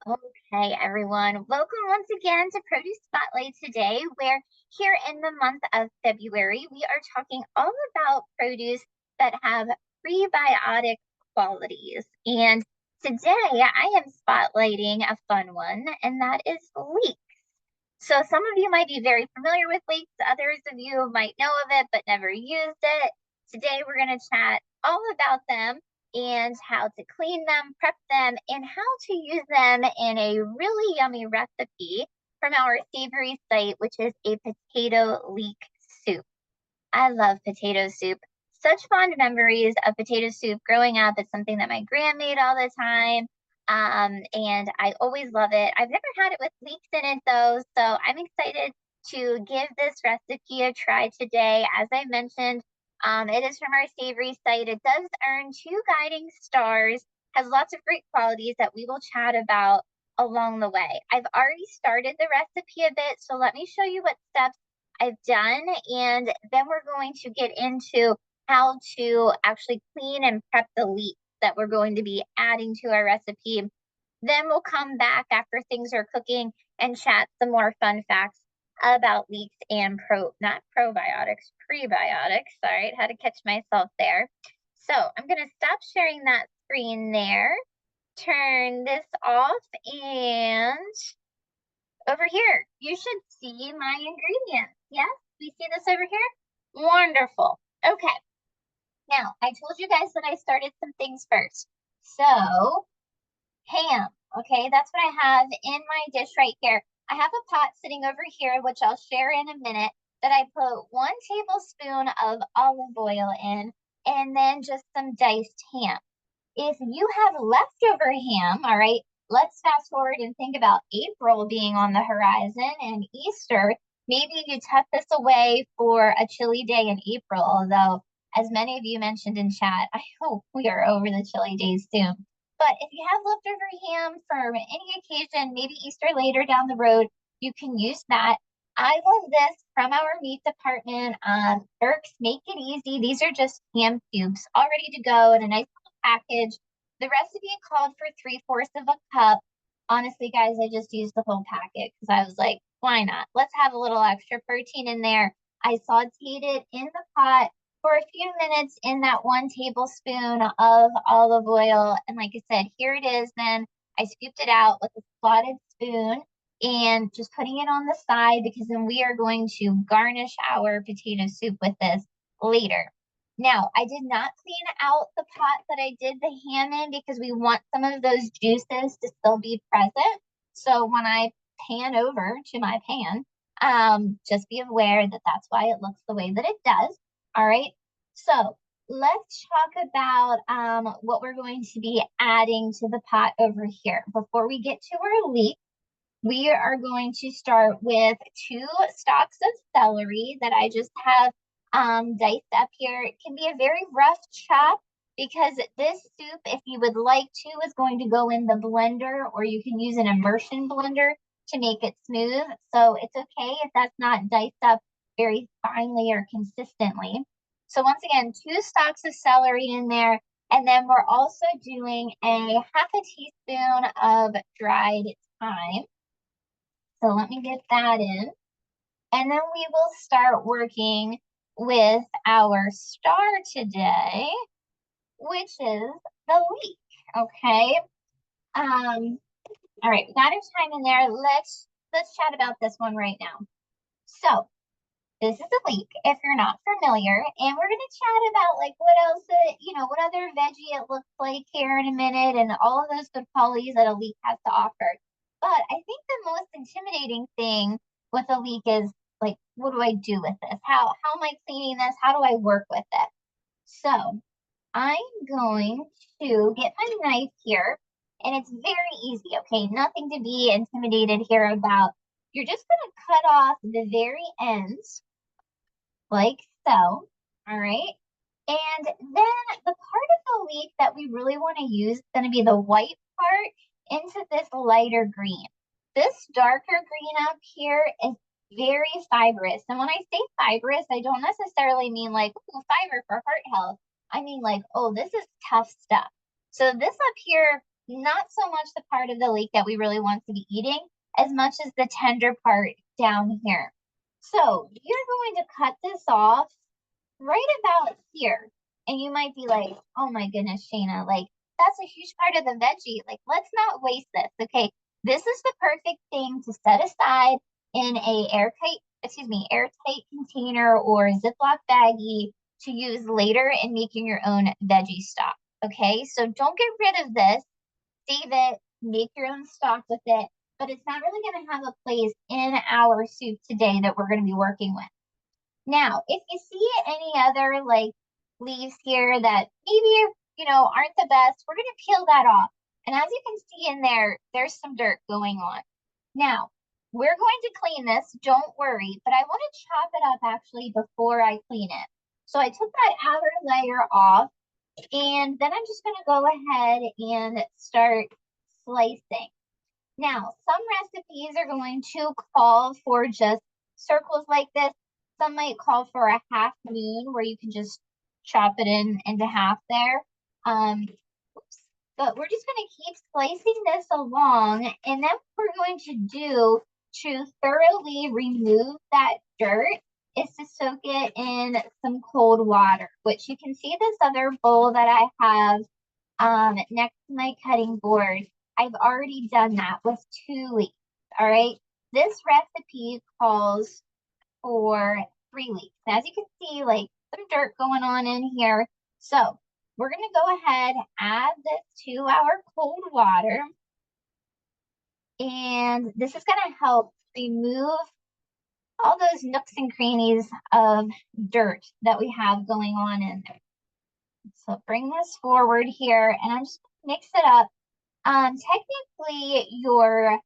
Okay, everyone. Welcome once again to Produce Spotlight today, where here in the month of February, we are talking all about produce that have prebiotic qualities. And today I am spotlighting a fun one, and that is leek. So some of you might be very familiar with leeks, others of you might know of it but never used it. Today we're going to chat all about them and how to clean them, prep them, and how to use them in a really yummy recipe from our savory site, which is a potato leek soup. I love potato soup. Such fond memories of potato soup growing up. It's something that my grand made all the time. And I always love it. I've never had it with leeks in it though, so I'm excited to give this recipe a try today. As I mentioned, it is from our savory site. It does earn 2 guiding stars, has lots of great qualities that we will chat about along the way. I've already started the recipe a bit, so let me show you what steps I've done, and then we're going to get into how to actually clean and prep the leeks that we're going to be adding to our recipe. Then we'll come back after things are cooking and chat some more fun facts about leeks and not probiotics, prebiotics. Sorry, I had to catch myself there. So I'm going to stop sharing that screen there, turn this off, and over here, you should see my ingredients. Yes, we see this over here? Wonderful. Okay, now I told you guys that I started some things first. So, ham, okay, that's what I have in my dish right here. I have a pot sitting over here, which I'll share in a minute, that I put 1 tablespoon of olive oil in, and then just some diced ham. If you have leftover ham, all right, let's fast forward and think about April being on the horizon and Easter. Maybe you tuck this away for a chilly day in April, although, as many of you mentioned in chat, I hope we are over the chilly days soon. But if you have leftover ham for any occasion, maybe Easter later down the road, you can use that. I love this from our meat department. Burke's Make It Easy. These are just ham cubes all ready to go in a nice package. The recipe called for 3/4 of a cup. Honestly, guys, I just used the whole packet because I was like, why not? Let's have a little extra protein in there. I sauteed it in the pot for a few minutes in that 1 tablespoon of olive oil. And like I said, here it is. Then I scooped it out with a slotted spoon and just putting it on the side because then we are going to garnish our potato soup with this later. Now, I did not clean out the pot that I did the ham in because we want some of those juices to still be present. So when I pan over to my pan, just be aware that that's why it looks the way that it does. All right. So let's talk about what we're going to be adding to the pot over here. Before we get to our leek, we are going to start with 2 stalks of celery that I just have diced up here. It can be a very rough chop because this soup, if you would like to, is going to go in the blender, or you can use an immersion blender to make it smooth. So it's okay if that's not diced up very finely or consistently. So once again, 2 stalks of celery in there. And then we're also doing a half a teaspoon of dried thyme. So let me get that in. And then we will start working with our star today, which is the leek. Okay. All right, we got our time in there. Let's chat about this one right now. So this is a leek, if you're not familiar, and we're gonna chat about like what else what other veggie it looks like here in a minute, and all of those good qualities that a leek has to offer. But I think the most intimidating thing with a leek is like, what do I do with this? How am I cleaning this? How do I work with it? So I'm going to get my knife here, and it's very easy, okay? Nothing to be intimidated here about. You're just gonna cut off the very ends like so, all right? And then the part of the leaf that we really want to use is going to be the white part into this lighter green. This darker green up here is very fibrous. And when I say fibrous, I don't necessarily mean like, ooh, fiber for heart health. I mean like, oh, this is tough stuff. So this up here not so much the part of the leek that we really want to be eating as much as the tender part down here. So you're going to cut this off right about here. And you might be like, oh my goodness, Shayna, like that's a huge part of the veggie. Like, let's not waste this. Okay. This is the perfect thing to set aside in a airtight container or Ziploc baggie to use later in making your own veggie stock. Okay. So don't get rid of this. Save it, make your own stock with it, but it's not really going to have a place in our soup today that we're going to be working with. Now, if you see any other like leaves here that maybe, aren't the best, we're going to peel that off. And as you can see in there, there's some dirt going on. Now, we're going to clean this, don't worry, but I want to chop it up actually before I clean it. So I took that outer layer off, and then I'm just going to go ahead and start slicing. Now, some recipes are going to call for just circles like this. Some might call for a half moon where you can just chop it into half there. But we're just going to keep slicing this along. And then what we're going to do to thoroughly remove that dirt is to soak it in some cold water, which you can see this other bowl that I have next to my cutting board. I've already done that with 2 leeks. All right. This recipe calls for 3 leeks. As you can see, like some dirt going on in here. So we're going to go ahead, add this to our cold water. And this is going to help remove all those nooks and crannies of dirt that we have going on in there. So bring this forward here, and I'm just going to mix it up. Technically, your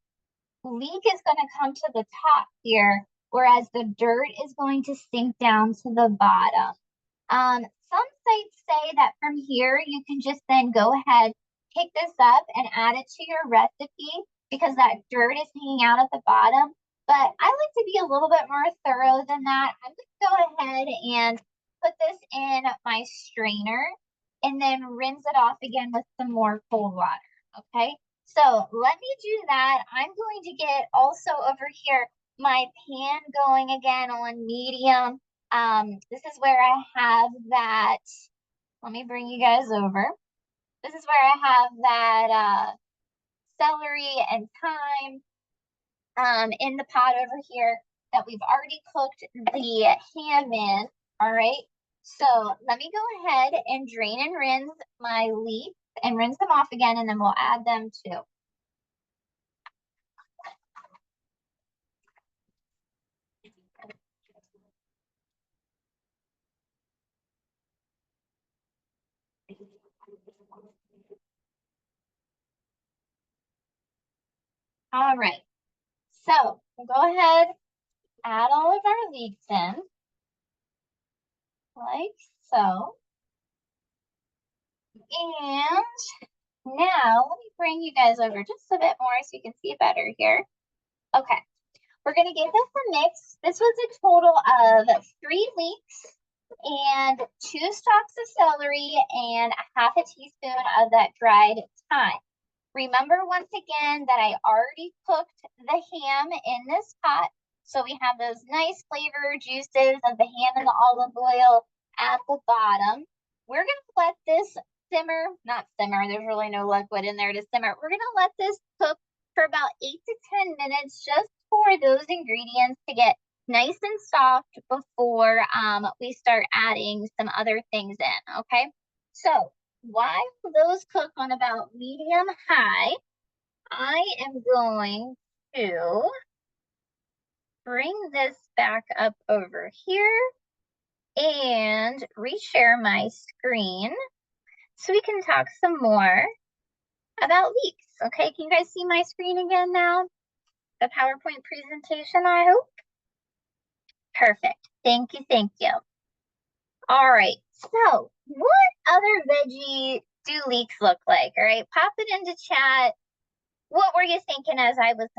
leek is going to come to the top here, whereas the dirt is going to sink down to the bottom. Some sites say that from here, you can just then go ahead, pick this up and add it to your recipe because that dirt is hanging out at the bottom. But I like to be a little bit more thorough than that. I'm going to go ahead and put this in my strainer and then rinse it off again with some more cold water. Okay, so let me do that. I'm going to get also over here my pan going again on medium. This is where I have that. Let me bring you guys over. This is where I have that celery and thyme in the pot over here that we've already cooked the ham in. All right. So let me go ahead and drain and rinse my leeks and rinse them off again, and then we'll add them too. All right. So we'll go ahead, add all of our leeks in, like so. And now let me bring you guys over just a bit more so you can see better here. Okay, we're gonna give this a mix. This was a total of 3 leeks and 2 stalks of celery and a half a teaspoon of that dried thyme. Remember once again that I already cooked the ham in this pot. So we have those nice flavor juices of the ham and the olive oil at the bottom. We're going to let this simmer, not simmer, there's really no liquid in there to simmer. We're going to let this cook for about 8 to 10 minutes just for those ingredients to get nice and soft before we start adding some other things in, okay? So while those cook on about medium high, I am going to bring this back up over here and reshare my screen so we can talk some more about leeks. Okay, can you guys see my screen again now? The PowerPoint presentation, I hope. Perfect. Thank you. Thank you. All right. So what other veggie do leeks look like? All right. Pop it into chat. What were you thinking as I was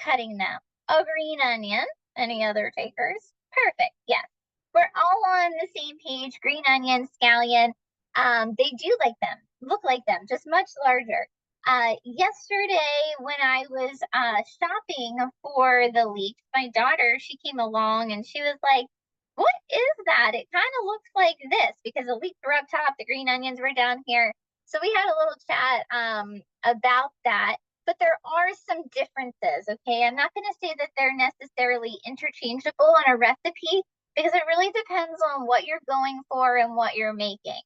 cutting them? A green onion. Any other takers? Perfect. Yes. We're all on the same page. Green onion, scallion. They do like them. Look like them, just much larger. Yesterday when I was shopping for the leeks, my daughter, she came along and she was like, "What is that? It kind of looks like this," because the leeks were up top, the green onions were down here. So we had a little chat about that. But there are some differences, okay? I'm not going to say that they're necessarily interchangeable on a recipe because it really depends on what you're going for and what you're making.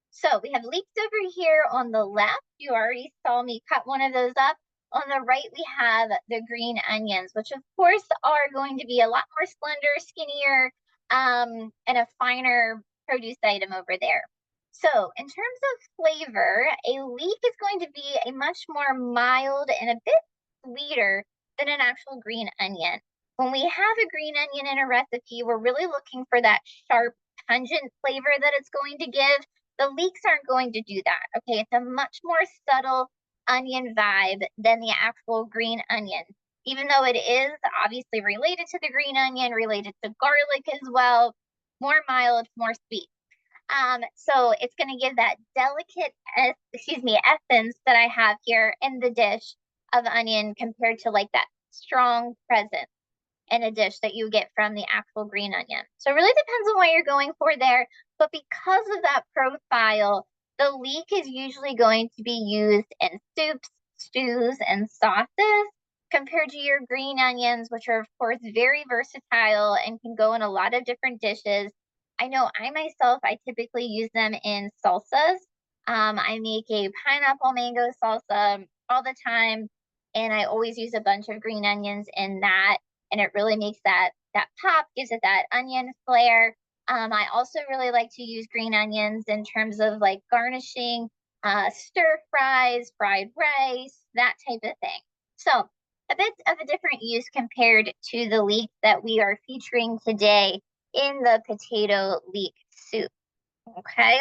So we have leeks over here on the left. You already saw me cut one of those up. On the right, we have the green onions, which of course are going to be a lot more slender, skinnier, and a finer produce item over there. So in terms of flavor, a leek is going to be a much more mild and a bit sweeter than an actual green onion. When we have a green onion in a recipe, we're really looking for that sharp, pungent flavor that it's going to give. The leeks aren't going to do that. Okay, it's a much more subtle onion vibe than the actual green onion. Even though it is obviously related to the green onion, related to garlic as well, more mild, more sweet. So it's going to give that delicate, essence that I have here in the dish of onion compared to like that strong presence in a dish that you get from the actual green onion. So it really depends on what you're going for there. But because of that profile, the leek is usually going to be used in soups, stews, and sauces compared to your green onions, which are, of course, very versatile and can go in a lot of different dishes. I know I myself, I typically use them in salsas. I make a pineapple mango salsa all the time, and I always use a bunch of green onions in that, and it really makes that pop, gives it that onion flair. I also really like to use green onions in terms of like garnishing, stir fries, fried rice, that type of thing. So a bit of a different use compared to the leek that we are featuring today in the potato leek soup. Okay,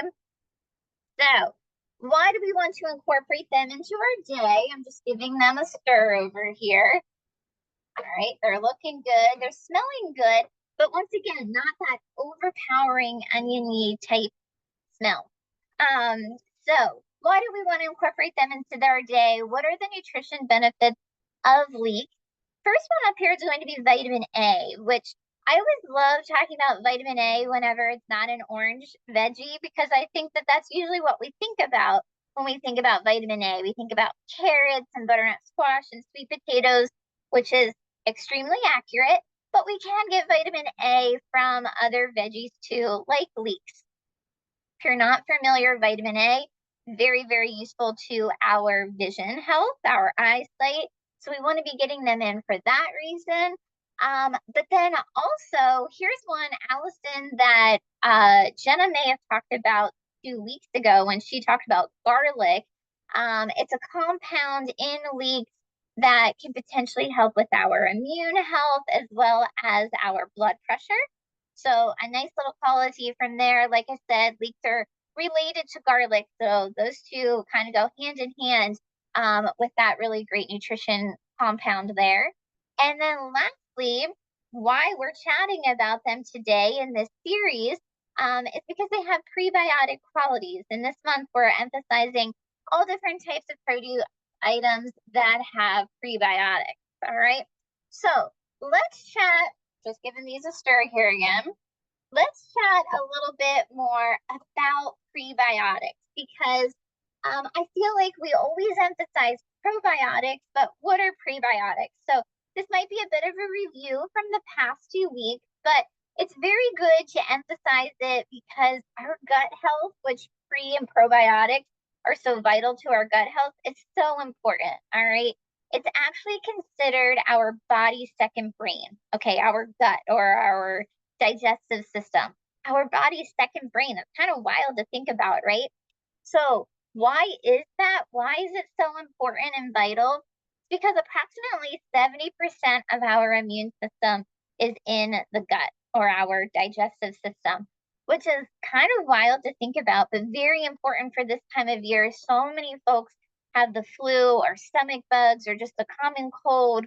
so why do we want to incorporate them into our day? I'm just giving them a stir over here. All right, they're looking good. They're smelling good, but once again, not that overpowering oniony type smell. Um, so why do we want to incorporate them into our day? What are the nutrition benefits of leek? First one up here is going to be vitamin A, which I always love talking about vitamin A whenever it's not an orange veggie, because I think that that's usually what we think about when we think about vitamin A. We think about carrots and butternut squash and sweet potatoes, which is extremely accurate, but we can get vitamin A from other veggies too, like leeks. If you're not familiar, vitamin A, very, very useful to our vision health, our eyesight. So we want to be getting them in for that reason. But then also, here's one, Allison, that Jenna may have talked about 2 weeks ago when she talked about garlic. It's a compound in leeks that can potentially help with our immune health as well as our blood pressure. So a nice little quality from there. Like I said, leeks are related to garlic, so those two kind of go hand in hand with that really great nutrition compound there. And then lastly, why we're chatting about them today in this series is because they have prebiotic qualities. And this month we're emphasizing all different types of produce items that have prebiotics. All right. So let's chat, just giving these a stir here again. Let's chat a little bit more about prebiotics because I feel like we always emphasize probiotics, but what are prebiotics? So this might be a bit of a review from the past 2 weeks, but it's very good to emphasize it because our gut health, which pre and probiotics are so vital to our gut health, is so important. All right. It's actually considered our body's second brain. Okay. Our gut or our digestive system, our body's second brain. That's kind of wild to think about, right? So why is that? Why is it so important and vital? Because approximately 70% of our immune system is in the gut or our digestive system, which is kind of wild to think about, but very important for this time of year. So many folks have the flu or stomach bugs or just a common cold.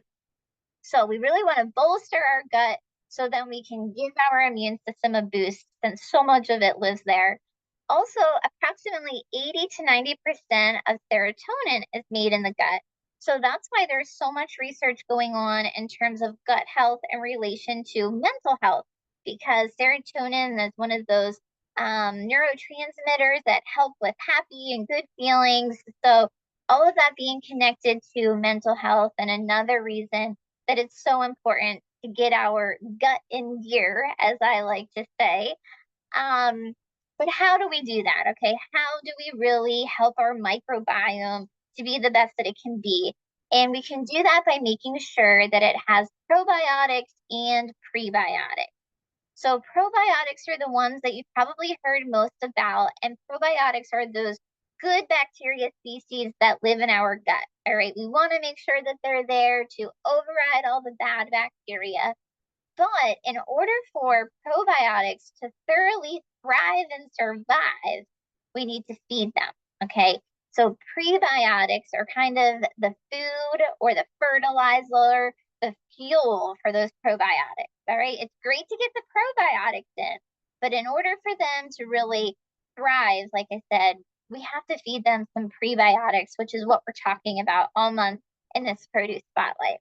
So we really want to bolster our gut so then we can give our immune system a boost since so much of it lives there. Also, approximately 80 to 90% of serotonin is made in the gut. So that's why there's so much research going on in terms of gut health in relation to mental health, because serotonin is one of those neurotransmitters that help with happy and good feelings. So all of that being connected to mental health, and another reason that it's so important to get our gut in gear, as I like to say. Um, but how do we do that? Okay, how do we really help our microbiome to be the best that it can be? And we can do that by making sure that it has probiotics and prebiotics. So probiotics are the ones that you've probably heard most about, and probiotics are those good bacteria species that live in our gut. All right, we want to make sure that they're there to override all the bad bacteria. But in order for probiotics to thoroughly thrive and survive, we need to feed them. Okay. So prebiotics are kind of the food or the fertilizer, the fuel for those probiotics. All right. It's great to get the probiotics in, but in order for them to really thrive, like I said, we have to feed them some prebiotics, which is what we're talking about all month in this produce spotlight.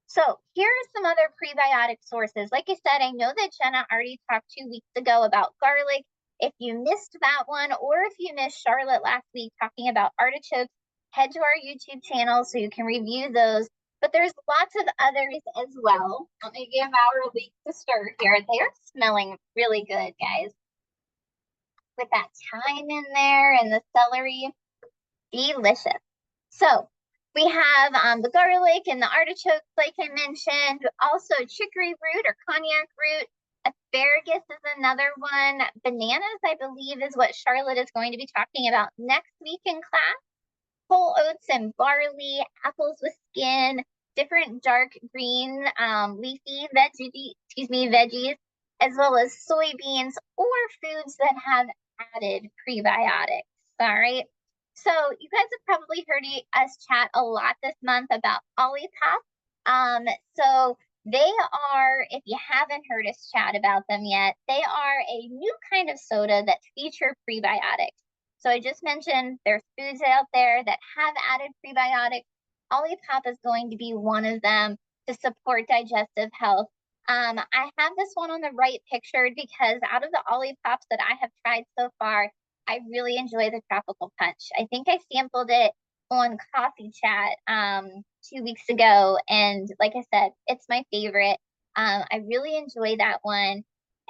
So here are some other prebiotic sources. Like I said, I know that Jenna already talked 2 weeks ago about garlic. If you missed that one, or if you missed Charlotte last week talking about artichokes, head to our YouTube channel so you can review those. But there's lots of others as well. Let me give our leeks a stir here. They are smelling really good, guys. With that thyme in there and the celery, delicious. So we have the garlic and the artichokes, like I mentioned. Also, chicory root or cognac root. Asparagus is another one. Bananas, I believe, is what Charlotte is going to be talking about next week in class. Whole oats and barley, apples with skin, different dark green leafy veggies, as well as soybeans or foods that have added prebiotics. All right. So you guys have probably heard us chat a lot this month about Olipop. So they are, if you haven't heard us chat about them yet, they are a new kind of soda that feature prebiotics. So I just mentioned there's foods out there that have added prebiotics. Olipop is going to be one of them to support digestive health. I have this one on the right pictured because out of the Olipops that I have tried so far, I really enjoy the tropical punch. I think I sampled it on Coffee Chat 2 weeks ago, and like I said, it's my favorite. I really enjoy that one.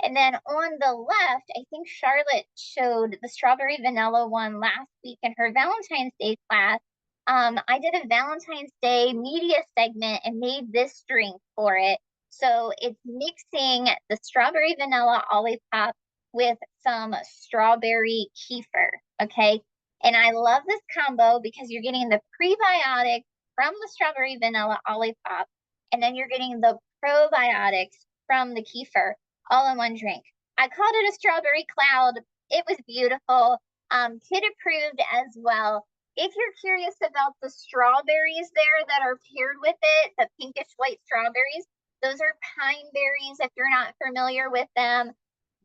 And then on the left, I think Charlotte showed the strawberry vanilla one last week in her Valentine's Day class. I did a Valentine's Day media segment and made this drink for it. So it's mixing the strawberry vanilla Olipop with some strawberry kefir. Okay. And I love this combo because you're getting the prebiotics from the strawberry vanilla Olipop, and then you're getting the probiotics from the kefir all in one drink. I called it a strawberry cloud. It was beautiful. Kid approved as well. If you're curious about the strawberries there that are paired with it, the pinkish white strawberries, those are pine berries if you're not familiar with them.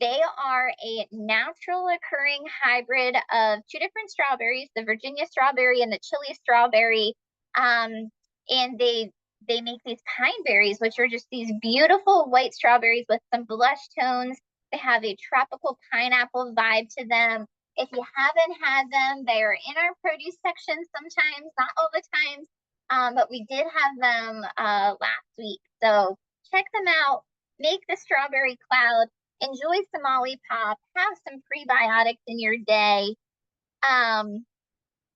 They are a natural occurring hybrid of two different strawberries, the Virginia strawberry and the Chili strawberry. And they make these pine berries, which are just these beautiful white strawberries with some blush tones. They have a tropical pineapple vibe to them. If you haven't had them, they are in our produce section sometimes, not all the times, but we did have them last week. So check them out. Make the strawberry cloud. Enjoy some Olipop. Have some prebiotics in your day.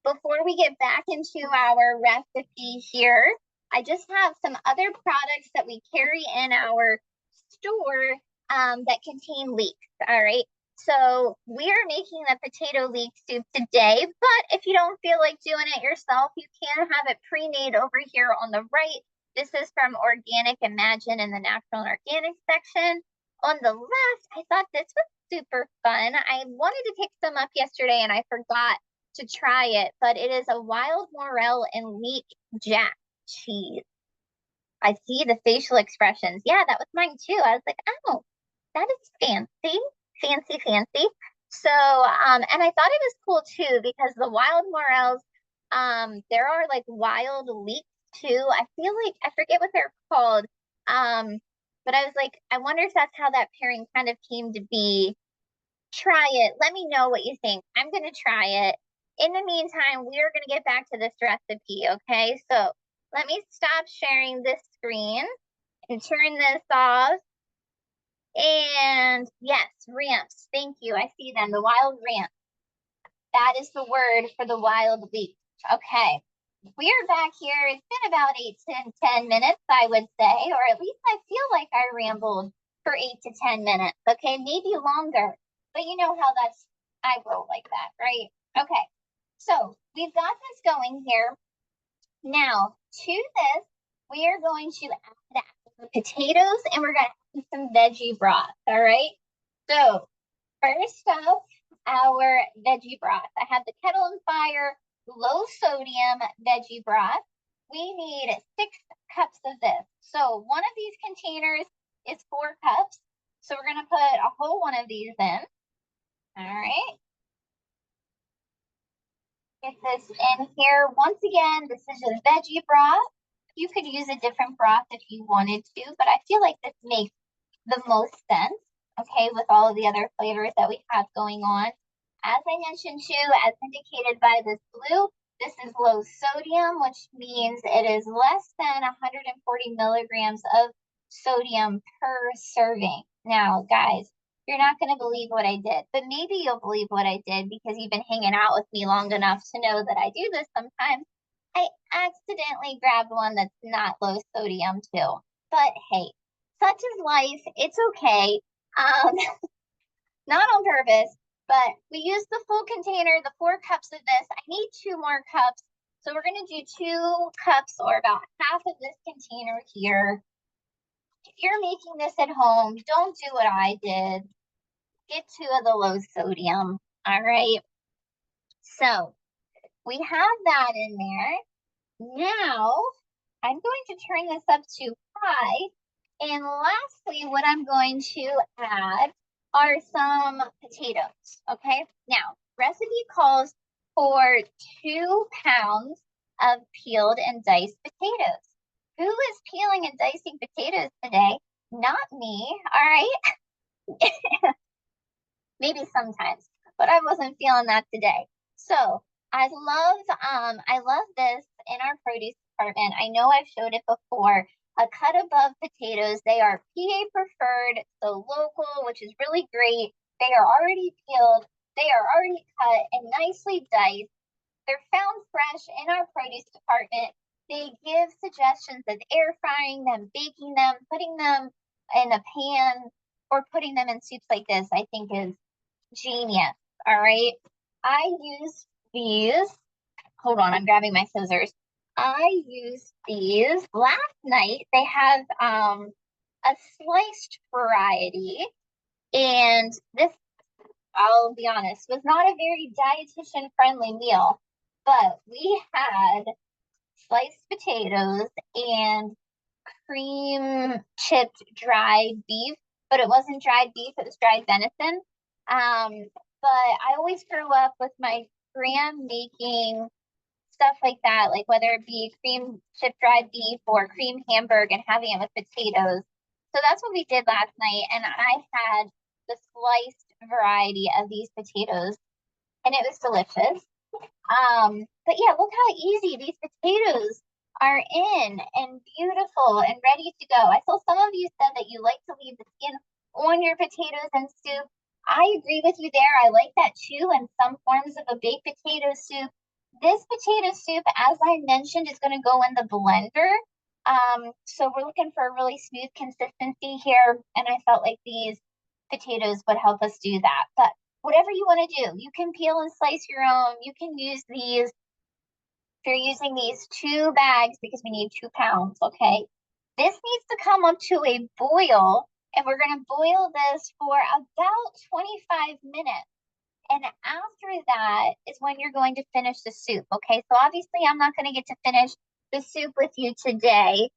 Before we get back into our recipe here, I just have some other products that we carry in our store that contain leeks. All right. So we are making the potato leek soup today, but if you don't feel like doing it yourself, you can have it pre-made over here on the right. This is from Organic Imagine in the natural and organic section. On the left, I thought this was super fun. I wanted to pick some up yesterday and I forgot to try it, but it is a wild morel and leek jack cheese. I see the facial expressions. Yeah, that was mine too. I was like, oh, that is fancy, fancy, fancy. So, and I thought it was cool too because the wild morels, there are like wild leeks too. I feel like I forget what they're called. Um, but I was like, I wonder if that's how that pairing kind of came to be. Try it. Let me know what you think. I'm gonna try it. In the meantime, we're gonna get back to this recipe, okay? So let me stop sharing this screen and turn this off. And yes, ramps. Thank you. I see them. The wild ramp. That is the word for the wild leek. Okay. We're back here. It's been about 8 to 10 minutes, I would say, or at least I feel like I rambled for 8 to 10 minutes. Okay, maybe longer. But you know how I roll like that, right? Okay. So we've got this going here. Now, to this, we are going to add the potatoes and we're going to add some veggie broth. All right. So first up, our veggie broth. I have the kettle on fire, low sodium veggie broth. We need 6 cups of this. So one of these containers is 4 cups. So we're going to put a whole one of these in. All right. Get this in here. Once again, this is a veggie broth. You could use a different broth if you wanted to, but I feel like this makes the most sense, okay, with all of the other flavors that we have going on. As I mentioned too, as indicated by this blue, this is low sodium, which means it is less than 140 milligrams of sodium per serving. Now, guys, you're not going to believe what I did, but maybe you'll believe what I did because you've been hanging out with me long enough to know that I do this sometimes. I accidentally grabbed one that's not low sodium too. But hey, such is life. It's okay. Um, not on purpose, but we used the full container, the 4 cups of this. I need 2 more cups. So we're going to do 2 cups or about half of this container here. If you're making this at home, don't do what I did. Get 2 of the low sodium. All right. So we have that in there. Now I'm going to turn this up to high. And lastly, what I'm going to add are some potatoes. Okay. Now, recipe calls for 2 pounds of peeled and diced potatoes. Who is peeling and dicing potatoes today? Not me. All right. Maybe sometimes, but I wasn't feeling that today. So I love this in our produce department. I know I've showed it before. A cut above potatoes. They are PA preferred, so local, which is really great. They are already peeled, they are already cut and nicely diced. They're found fresh in our produce department. They give suggestions of air frying them, baking them, putting them in a pan, or putting them in soups like this, I think is genius. All right. I use these. Hold on, I'm grabbing my scissors. I used these last night. They have a sliced variety. And this, I'll be honest, was not a very dietitian friendly meal. But we had sliced potatoes and cream chipped dried beef, but it wasn't dried beef, it was dried venison. But I always grew up with my gran making stuff like that, like whether it be cream chipped dried beef or cream hamburg and having it with potatoes. So that's what we did last night. And I had the sliced variety of these potatoes and it was delicious. But yeah, look how easy these potatoes are in and beautiful and ready to go. I saw some of you said that you like to leave the skin on your potatoes and soup. I agree with you there. I like that too in some forms of a baked potato soup. This potato soup, as I mentioned, is going to go in the blender. So we're looking for a really smooth consistency here, and I felt like these potatoes would help us do that. But whatever you want to do, you can peel and slice your own. You can use these. If you're using these 2 bags, because we need 2 pounds, okay? This needs to come up to a boil, and we're going to boil this for about 25 minutes. And after that is when you're going to finish the soup, okay? So obviously I'm not going to get to finish the soup with you today,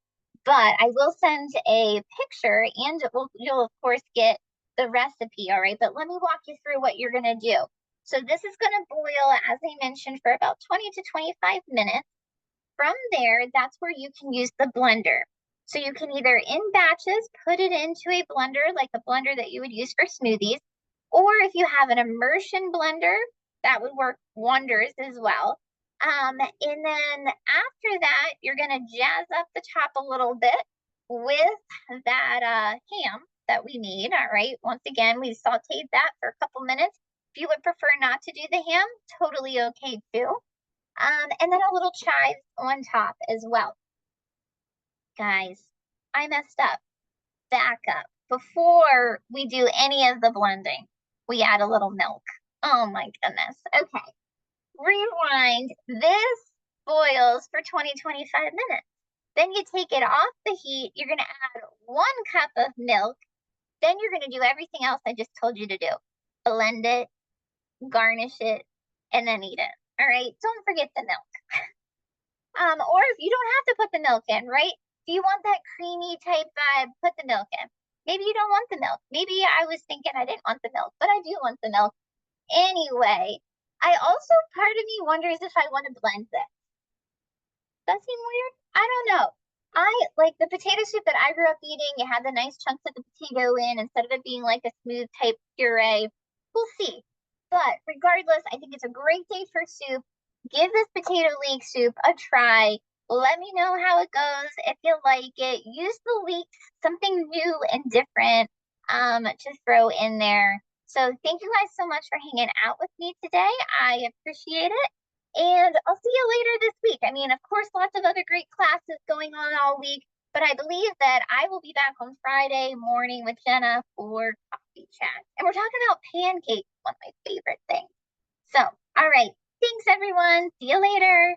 but I will send a picture and you'll of course get the recipe, all right? But let me walk you through what you're gonna do. So this is gonna boil, as I mentioned, for about 20 to 25 minutes. From there, that's where you can use the blender. So you can either in batches put it into a blender, like a blender that you would use for smoothies, or if you have an immersion blender, that would work wonders as well. And then after that, you're gonna jazz up the top a little bit with that ham that we made. All right. Once again, we sauteed that for a couple minutes. If you would prefer not to do the ham, totally okay too. And then a little chive on top as well. Guys, I messed up. Back up. Before we do any of the blending, we add a little milk. Oh my goodness. Okay. Rewind. This boils for 20-25 minutes. Then you take it off the heat. You're going to add 1 cup of milk. Then you're going to do everything else I just told you to do. Blend it, garnish it, and then eat it. All right. Don't forget the milk. Or if you don't have to put the milk in, right? If you want that creamy type vibe, put the milk in. Maybe you don't want the milk. Maybe I was thinking I didn't want the milk, but I do want the milk. Anyway, I also, part of me wonders if I want to blend this. That seem weird? I don't know. I like the potato soup that I grew up eating. You had the nice chunks of the potato in instead of it being like a smooth type puree. We'll see. But regardless, I think it's a great day for soup. Give this potato leek soup a try. Let me know how it goes. If you like it, use the leeks, something new and different to throw in there. So thank you guys so much for hanging out with me today. I appreciate it. And I'll see you later this week. I mean, of course, lots of other great classes going on all week, but I believe that I will be back on Friday morning with Jenna for coffee chat. And we're talking about pancakes, one of my favorite things. So, all right. Thanks, everyone. See you later.